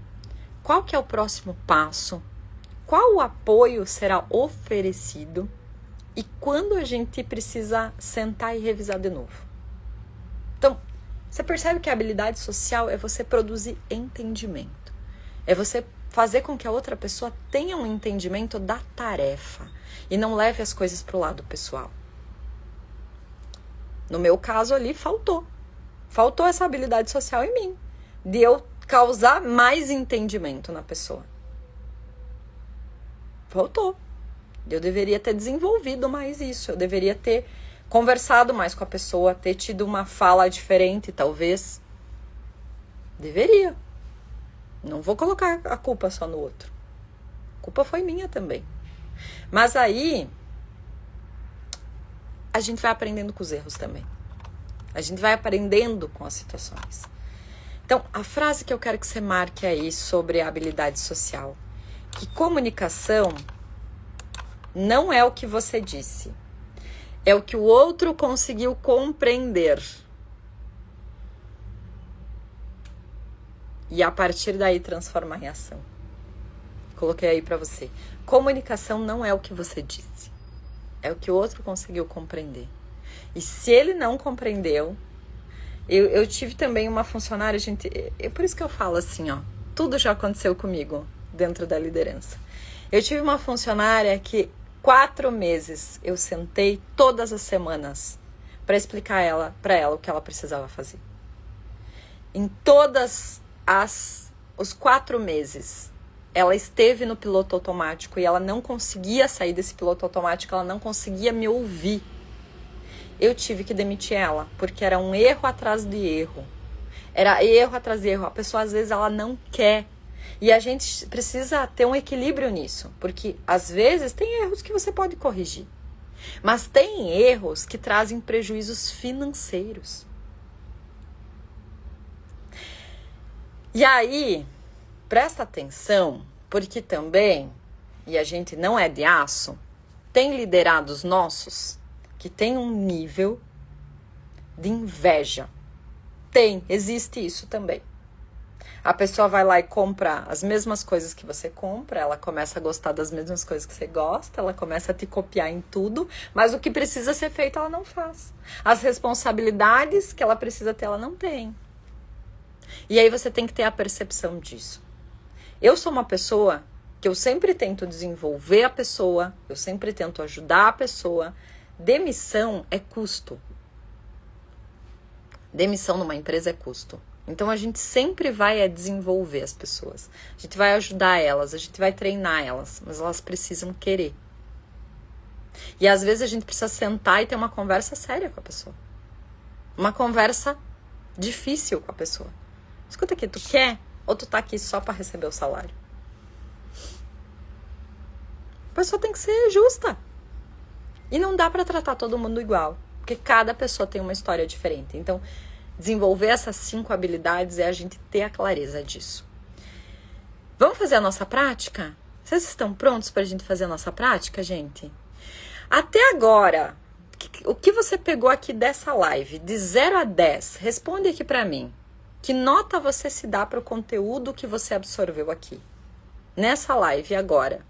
qual que é o próximo passo, qual o apoio será oferecido e quando a gente precisa sentar e revisar de novo. Então, você percebe que a habilidade social é você produzir entendimento, é você fazer com que a outra pessoa tenha um entendimento da tarefa e não leve as coisas para o lado pessoal. No meu caso ali, faltou essa habilidade social em mim, de eu causar mais entendimento na pessoa. Faltou. Eu deveria ter desenvolvido mais isso, eu deveria ter conversado mais com a pessoa, ter tido uma fala diferente, talvez. Deveria. Não vou colocar a culpa só no outro. A culpa foi minha também. Mas aí, a gente vai aprendendo com os erros também. A gente vai aprendendo com as situações. Então, a frase que eu quero que você marque aí sobre a habilidade social. Que comunicação não é o que você disse. É o que o outro conseguiu compreender. E a partir daí transformar em ação. Coloquei aí pra você. Comunicação não é o que você disse. É o que o outro conseguiu compreender. E se ele não compreendeu... Eu tive também uma funcionária, gente... por isso que eu falo assim, ó. Tudo já aconteceu comigo dentro da liderança. Eu tive uma funcionária que 4 meses eu sentei todas as semanas para explicar para ela o que ela precisava fazer. Em todas os 4 meses, ela esteve no piloto automático e ela não conseguia sair desse piloto automático, ela não conseguia me ouvir. Eu tive que demitir ela, porque era um erro atrás de erro. Era erro atrás de erro. A pessoa, às vezes, ela não quer. E a gente precisa ter um equilíbrio nisso, porque, às vezes, tem erros que você pode corrigir. Mas tem erros que trazem prejuízos financeiros. E aí, presta atenção, porque também, e a gente não é de aço, tem liderados nossos que tem um nível de inveja. Existe isso também. A pessoa vai lá e compra as mesmas coisas que você compra, ela começa a gostar das mesmas coisas que você gosta, ela começa a te copiar em tudo, mas o que precisa ser feito ela não faz. As responsabilidades que ela precisa ter, ela não tem. E aí você tem que ter a percepção disso. Eu sou uma pessoa que eu sempre tento desenvolver a pessoa, eu sempre tento ajudar a pessoa. Demissão é custo. Demissão numa empresa é custo. Então a gente sempre vai desenvolver as pessoas. A gente vai ajudar elas, a gente vai treinar elas, mas elas precisam querer. E às vezes a gente precisa sentar e ter uma conversa séria com a pessoa. Uma conversa difícil com a pessoa. Escuta aqui, tu quer ou tu tá aqui só para receber o salário? A pessoa tem que ser justa. E não dá para tratar todo mundo igual, porque cada pessoa tem uma história diferente. Então, desenvolver essas 5 habilidades é a gente ter a clareza disso. Vamos fazer a nossa prática? Vocês estão prontos para a gente fazer a nossa prática, gente? Até agora, o que você pegou aqui dessa live, de 0 a 10, responde aqui para mim. Que nota você se dá para o conteúdo que você absorveu aqui? Nessa live agora.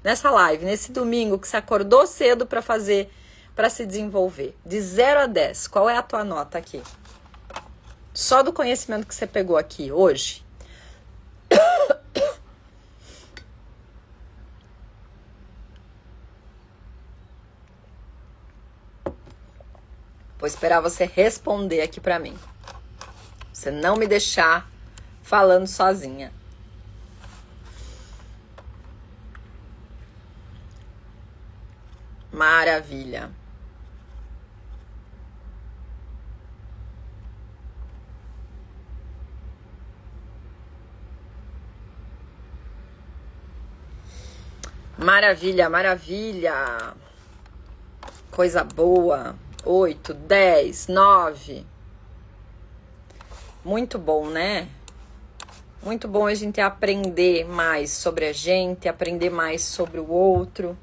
Nessa live, nesse domingo que você acordou cedo para fazer, para se desenvolver. De 0 a 10, qual é a tua nota aqui? Só do conhecimento que você pegou aqui hoje. Vou esperar você responder aqui para mim. Você não me deixar falando sozinha. Maravilha. Maravilha, maravilha. Coisa boa. 8, 10, 9. Muito bom, né? Muito bom a gente aprender mais sobre a gente, aprender mais sobre o outro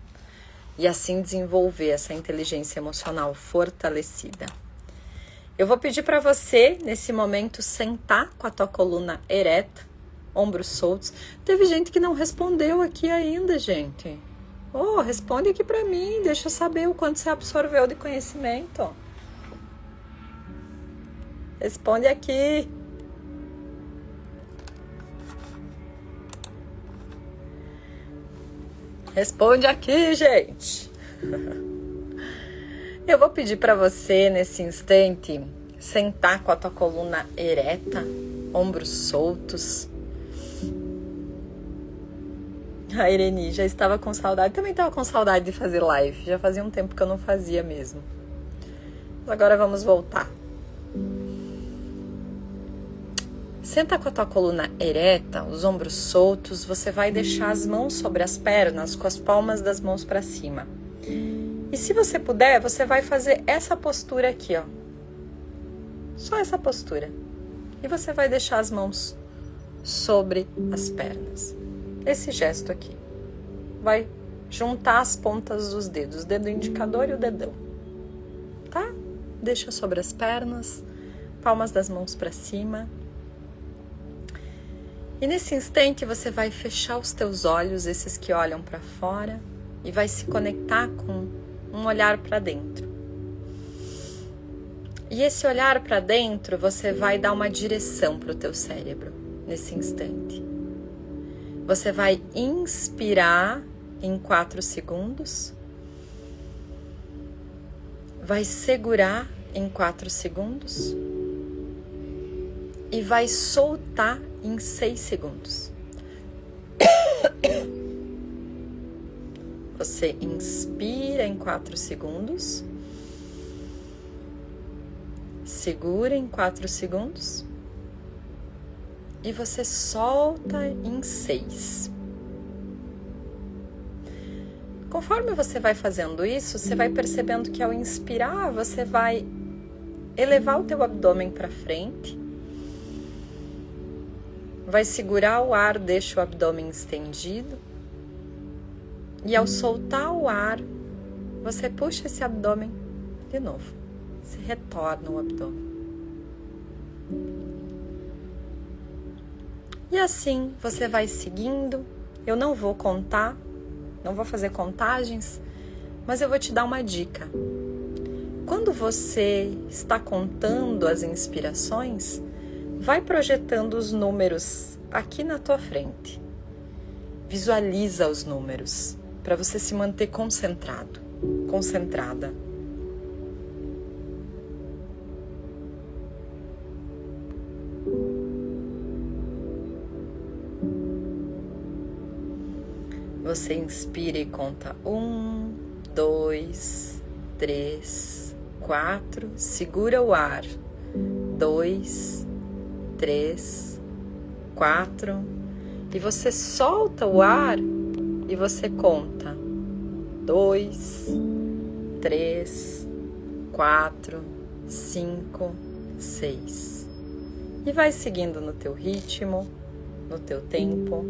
e assim desenvolver essa inteligência emocional fortalecida. Eu vou pedir para você, nesse momento, sentar com a tua coluna ereta, ombros soltos. Teve gente que não respondeu aqui ainda, gente. Oh, responde aqui para mim, deixa eu saber o quanto você absorveu de conhecimento. Responde aqui. Responde aqui, gente. Eu vou pedir para você, nesse instante, sentar com a tua coluna ereta, ombros soltos. A Irene já estava com saudade, também estava com saudade de fazer live. Já fazia um tempo que eu não fazia mesmo. Mas agora vamos voltar. Senta com a tua coluna ereta, os ombros soltos. Você vai deixar as mãos sobre as pernas, com as palmas das mãos para cima. E se você puder, você vai fazer essa postura aqui, ó. Só essa postura. E você vai deixar as mãos sobre as pernas. Esse gesto aqui. Vai juntar as pontas dos dedos, o dedo indicador e o dedão. Tá? Deixa sobre as pernas, palmas das mãos para cima. E nesse instante você vai fechar os teus olhos, esses que olham para fora, e vai se conectar com um olhar para dentro. E esse olhar para dentro, você vai dar uma direção para o teu cérebro nesse instante. Você vai inspirar em 4 segundos, vai segurar em 4 segundos e vai soltar em 6 segundos. Você inspira em 4 segundos, segura em 4 segundos e você solta em 6. Conforme você vai fazendo isso, você vai percebendo que ao inspirar, você vai elevar o teu abdômen para frente, vai segurar o ar, deixa o abdômen estendido, e ao soltar o ar, você puxa esse abdômen de novo, se retorna o abdômen. E assim você vai seguindo. Eu não vou contar, não vou fazer contagens, mas eu vou te dar uma dica. Quando você está contando as inspirações, vai projetando os números aqui na tua frente. Visualiza os números para você se manter concentrado, concentrada. Você inspira e conta 1, 2, 3, 4. Segura o ar. 2, 3, 4. E você solta o ar e você conta 2, 3, 4, 5, 6. E vai seguindo no teu ritmo, no teu tempo.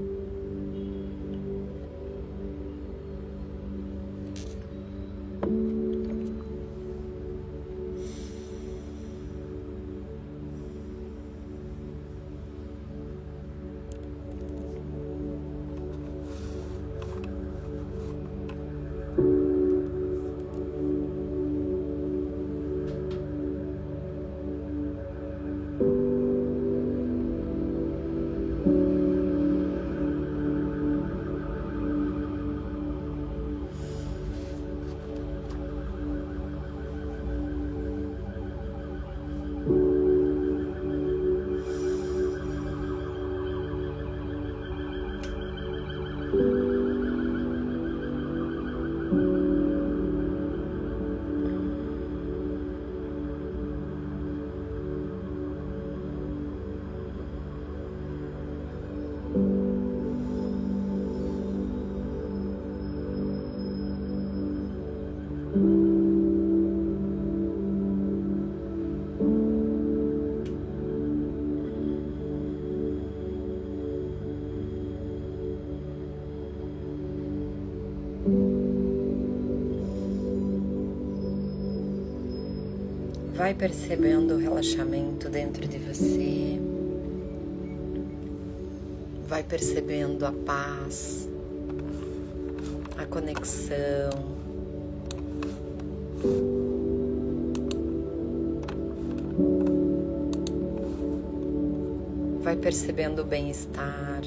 Vai percebendo o relaxamento dentro de você. Vai percebendo a paz, a conexão. Vai percebendo o bem-estar.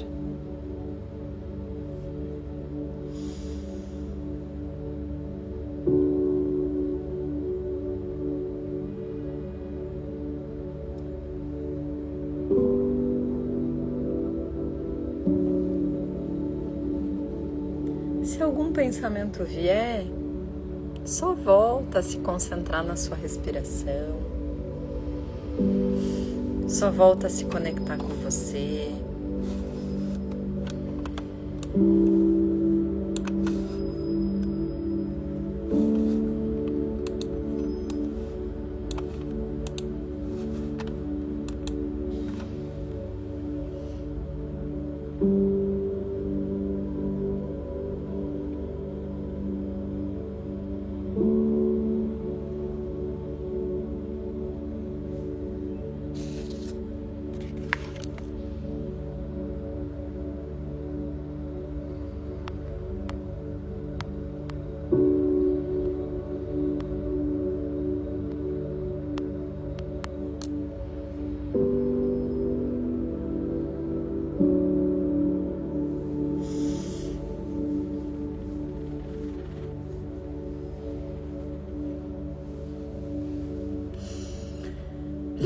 Se algum pensamento vier, só volta a se concentrar na sua respiração, só volta a se conectar com você.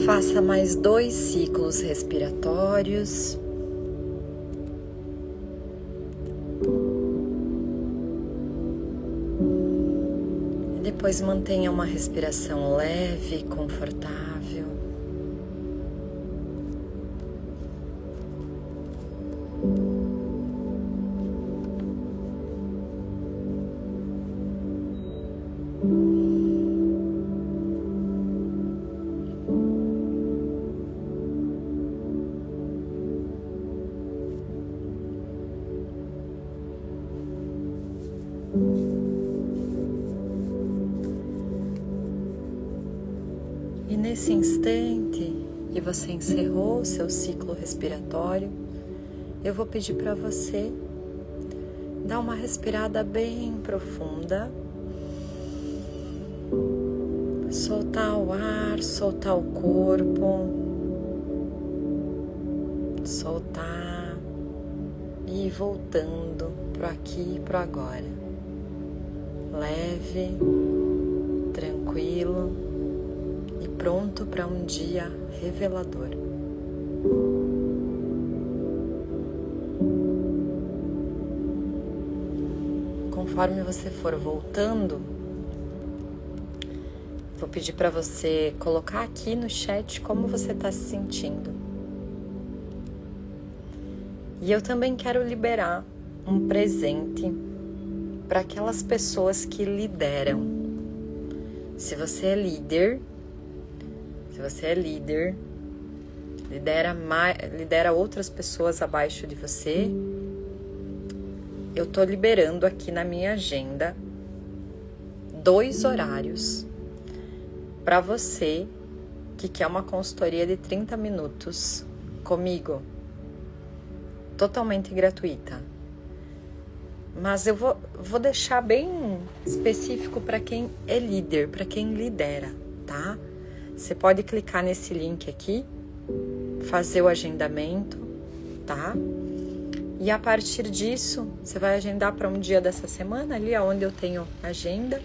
Faça mais 2 ciclos respiratórios. E depois mantenha uma respiração leve e confortável. E nesse instante que você encerrou o seu ciclo respiratório, eu vou pedir para você dar uma respirada bem profunda, soltar o ar, soltar o corpo, soltar e ir voltando pro aqui e pro agora, leve, tranquilo e pronto para um dia revelador. Conforme você for voltando, vou pedir para você colocar aqui no chat como você está se sentindo. E eu também quero liberar um presente para aquelas pessoas que lideram, Se você é líder, lidera outras pessoas abaixo de você, eu tô liberando aqui na minha agenda 2 horários para você que quer uma consultoria de 30 minutos comigo, totalmente gratuita. Mas eu vou deixar bem específico para quem é líder, para quem lidera, tá? Você pode clicar nesse link aqui, fazer o agendamento, tá? E a partir disso, você vai agendar para um dia dessa semana, ali onde eu tenho agenda.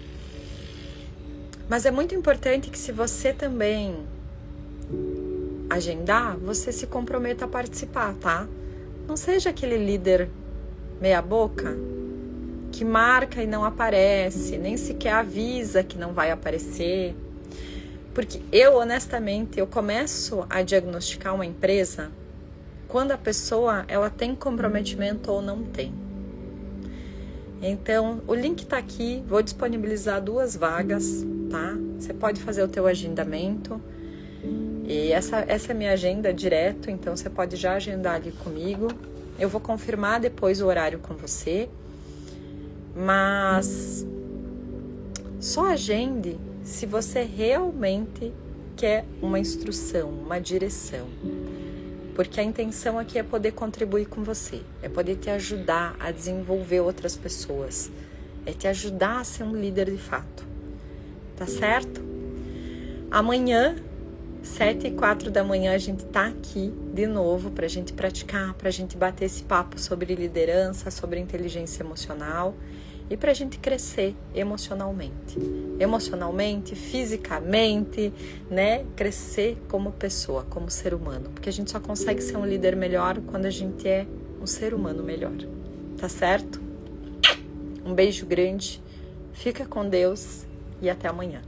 Mas é muito importante que, se você também agendar, você se comprometa a participar, tá? Não seja aquele líder meia boca que marca e não aparece, nem sequer avisa que não vai aparecer. Porque eu, honestamente, eu começo a diagnosticar uma empresa quando a pessoa ela tem comprometimento ou não tem. Então, o link tá aqui, vou disponibilizar 2 vagas, tá? Você pode fazer o teu agendamento. E essa é minha agenda direto, então você pode já agendar ali comigo. Eu vou confirmar depois o horário com você. Mas só agende se você realmente quer uma instrução, uma direção. Porque a intenção aqui é poder contribuir com você, é poder te ajudar a desenvolver outras pessoas, é te ajudar a ser um líder de fato. Tá certo? Amanhã, 7h04 da manhã, a gente tá aqui de novo pra gente praticar, pra gente bater esse papo sobre liderança, sobre inteligência emocional e pra gente crescer emocionalmente, fisicamente, né? Crescer como pessoa, como ser humano, porque a gente só consegue ser um líder melhor quando a gente é um ser humano melhor, tá certo? Um beijo grande, fica com Deus e até amanhã.